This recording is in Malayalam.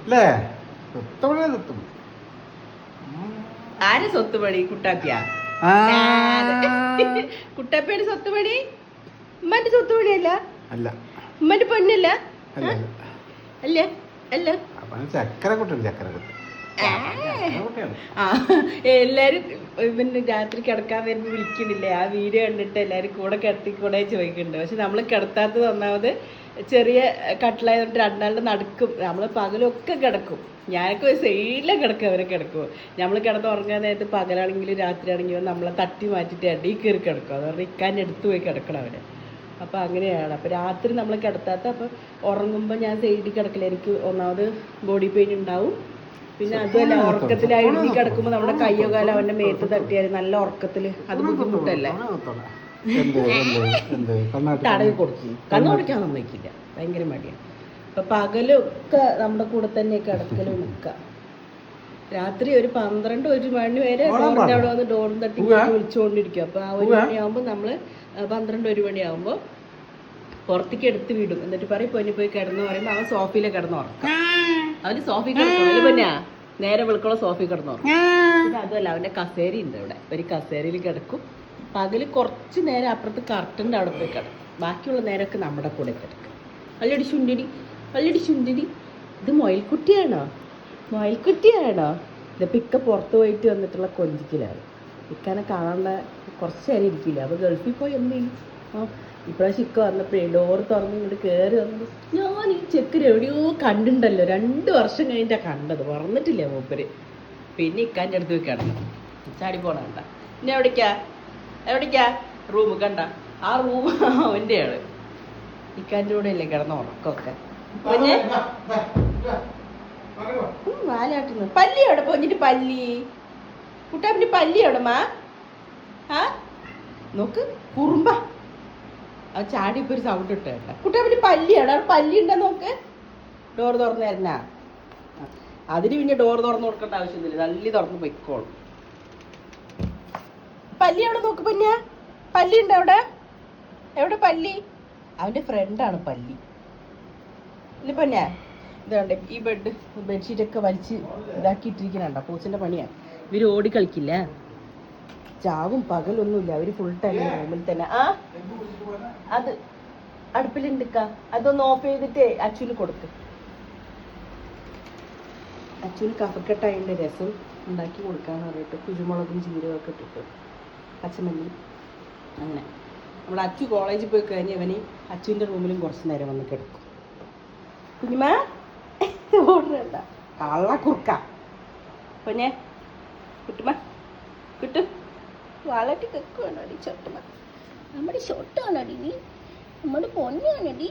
അല്ലേ? സ്വത്തുപണി സ്വത്തുപണി. ആരെ സ്വത്തുപണി? കുട്ടാപ്പിയ കുട്ടാപ്പിയുടെ സ്വത്തുപണി ഉമ്മന്റെ സ്വത്തുപണിയല്ല, അല്ല ഉമ്മന്റെ പൊന്നല്ല, അല്ല അല്ല അല്ല. ചക്കര കുട്ടിയാണ്, ചക്കര കുട്ടി. ആ എല്ലാരും പിന്നെ രാത്രി കിടക്കാൻ വരുമ്പോ വിളിക്കണില്ലേ, ആ വീഡിയോ കണ്ടിട്ട് എല്ലാരും കൂടെ കിടത്തിക്കൂടെ ചോദിക്കുന്നുണ്ട്. പക്ഷെ നമ്മള് കിടത്താത്തത് ഒന്നാമത് ചെറിയ കട്ടിലായതുകൊണ്ട് രണ്ടാളുടെ നടുക്കും. നമ്മള് പകലൊക്കെ കിടക്കും, ഞാനൊക്കെ ഒരു സൈഡിലെ കിടക്കും, അവരെ കിടക്കും. നമ്മൾ കിടന്ന് ഉറങ്ങാൻ നേരത്ത് പകലാണെങ്കിലും രാത്രി ആണെങ്കിലും നമ്മളെ തട്ടി മാറ്റിയിട്ട് അടി കയറി കിടക്കും. അത് പറഞ്ഞാൽ ഇക്കാൻ്റെ അടുത്ത് പോയി കിടക്കണം അവരെ. അപ്പം അങ്ങനെയാണ്. അപ്പം രാത്രി നമ്മൾ കിടത്താത്ത, അപ്പം ഉറങ്ങുമ്പോൾ ഞാൻ സൈഡിൽ കിടക്കില്ല. എനിക്ക് ഒന്നാമത് ബോഡി പെയിൻ ഉണ്ടാവും. പിന്നെ അതുമല്ല ഉറക്കത്തിലായി എഴുതി കിടക്കുമ്പോൾ നമ്മുടെ കയ്യോ കാലോ അവൻ്റെ മേത്ത് തട്ടിയാൽ നല്ല ഉറക്കത്തിൽ അത് ബുദ്ധിമുട്ടല്ലേ. തടവി കൊടുക്കും, കണ്ണു കൊടുക്കാൻ സമ്മതിക്കില്ല, ഭയങ്കര മടിയാണ്. അപ്പം പകലൊക്കെ നമ്മുടെ കൂടെ തന്നെ കിടക്കലും നിൽക്കുക. രാത്രി ഒരു 12-1 മണി വരെ ഡോറിൻ്റെ അവിടെ വന്ന് ഡോറും തട്ടി വിളിച്ചുകൊണ്ടിരിക്കും. അപ്പോൾ ആ 1 മണിയാകുമ്പോൾ നമ്മൾ 12-1 മണിയാകുമ്പോൾ പുറത്തേക്ക് എടുത്ത് വിടും. എന്നിട്ട് പറയും പൊന്നി പോയി കിടന്നു പറയുമ്പോൾ അവൻ സോഫയിലെ കിടന്ന് ഉറക്കാം. അവന് സോഫയിൽ കിടക്കണം പൊന്നാ, നേരെ വിളിക്കുള്ള സോഫയിൽ കിടന്നു ഉറക്കും. പിന്നെ അതുമല്ല അവൻ്റെ കസേര ഉണ്ട് ഇവിടെ, ഒരു കസേരയിൽ കിടക്കും. പകല് കുറച്ച് നേരം അപ്പുറത്ത് കർട്ടൻ്റെ അവിടെ പോയി കിടക്കും. ബാക്കിയുള്ള നേരമൊക്കെ നമ്മുടെ കൂടെ കിടക്കും. അല്ലടി ചുണ്ടിടി, അല്ലടി ചുണ്ടിടി. ഇത് മൊയൽക്കുട്ടിയാണോ, മൊയൽക്കുട്ടിയാണോ? ഇതിപ്പോൾ ഇക്ക പുറത്ത് പോയിട്ട് വന്നിട്ടുള്ള കൊഞ്ചിക്കലാണ്. ഇക്കാനെ കാണാണ്ട കുറച്ച് നേരം ഇരിക്കില്ല. അപ്പോൾ ഗൾഫിൽ പോയി എന്ത് ചെയ്യും? ഇപ്രാവശ്യം ഇക്ക വന്നപ്പോഴേ ഡോറ് തുറന്ന് ഇങ്ങോട്ട് കയറി വന്നത്, ഞാൻ ഈ ചെക്കന് എവിടെയോ കണ്ടിട്ടുണ്ടല്ലോ, 2 വർഷം കഴിഞ്ഞിട്ടാണ് കണ്ടത്, മറന്നിട്ടില്ല മൂപ്പര്. പിന്നെ ഇക്കാൻ്റെ അടുത്ത് പോയി കിടന്നു, ചാടി പോണ കണ്ട. പിന്നെ എവിടേക്കാ റൂം കണ്ട, ആ റൂം അവൻ്റെയാണ്. ഇക്കാൻ്റെ കൂടെ അല്ലേ കിടന്ന ഉറക്കമൊക്കെ. പിന്നെ വാലാട്ടുന്നു. പല്ലി എവിടെ പോഞ്ഞിട്ട്, പല്ലി കുട്ടാപ്പിന്റെ പല്ലി എവിടെമാ? ആ നോക്ക് കുറുമ്പ, അവൻ ചാടി ഇപ്പൊ ഒരു സൗണ്ട് ഇട്ട് കേട്ട. കുട്ടാപ്പിന്റെ പല്ലി എവിടെ? അവിടെ പല്ലി ഉണ്ടോ നോക്ക്. ഡോർ തുറന്നു തരണ. അതിന് പിന്നെ ഡോർ തുറന്നു കൊടുക്കേണ്ട ആവശ്യമൊന്നുമില്ല, തല്ലി തുറന്ന് പൊയ്ക്കോളും. പല്ലി എവിടെ നോക്ക് പൊന്ന, പല്ലി ഉണ്ട് അവിടെ? എവിടെ പല്ലി? അവന്റെ ഫ്രണ്ടാണ് പല്ലി. ഇല്ല പൊന്ന, ഇതുണ്ട് ഈ ബെഡ്ഷീറ്റൊക്കെ വലിച്ച് ഇതാക്കിയിട്ടിരിക്കുന്നുണ്ടോ, പൂച്ചന്റെ പണിയാണ്. ഇവര് ഓടി കളിക്കില്ല, ചാവും പകലൊന്നുമില്ല, അവര് ഫുൾ ടൈം റൂമിൽ തന്നെ. ആ അത് അടുപ്പിലുണ്ടിക്ക, അതൊന്ന് ഓഫ് ചെയ്തിട്ട് അച്ഛന് കൊടുക്ക്. അച്ഛന് കഫക്കെട്ടായതിൻ്റെ രസം ഉണ്ടാക്കി കൊടുക്കാന്ന് പറഞ്ഞിട്ട് കുരുമുളകും ജീരകമൊക്കെ ഇട്ടിട്ട് പച്ചമല്ലി അങ്ങനെ. നമ്മൾ അച്ചു കോളേജിൽ പോയി കഴിഞ്ഞ് അവന് അച്ഛൻ്റെ റൂമിലും കുറച്ച് നേരം വന്ന് കിടക്കും. കുഞ്ഞുമ ഓടണ്ട, കള്ള കുറുക്ക പൊന്നെ. കുട്ടുമ കുട്ടു വളട്ടി കെക്കുവാണോ അടി? ചൊട്ടുമ നമ്മുടെ ഷൊട്ടാണടി, നീ നമ്മുടെ പൊന്നാണടി.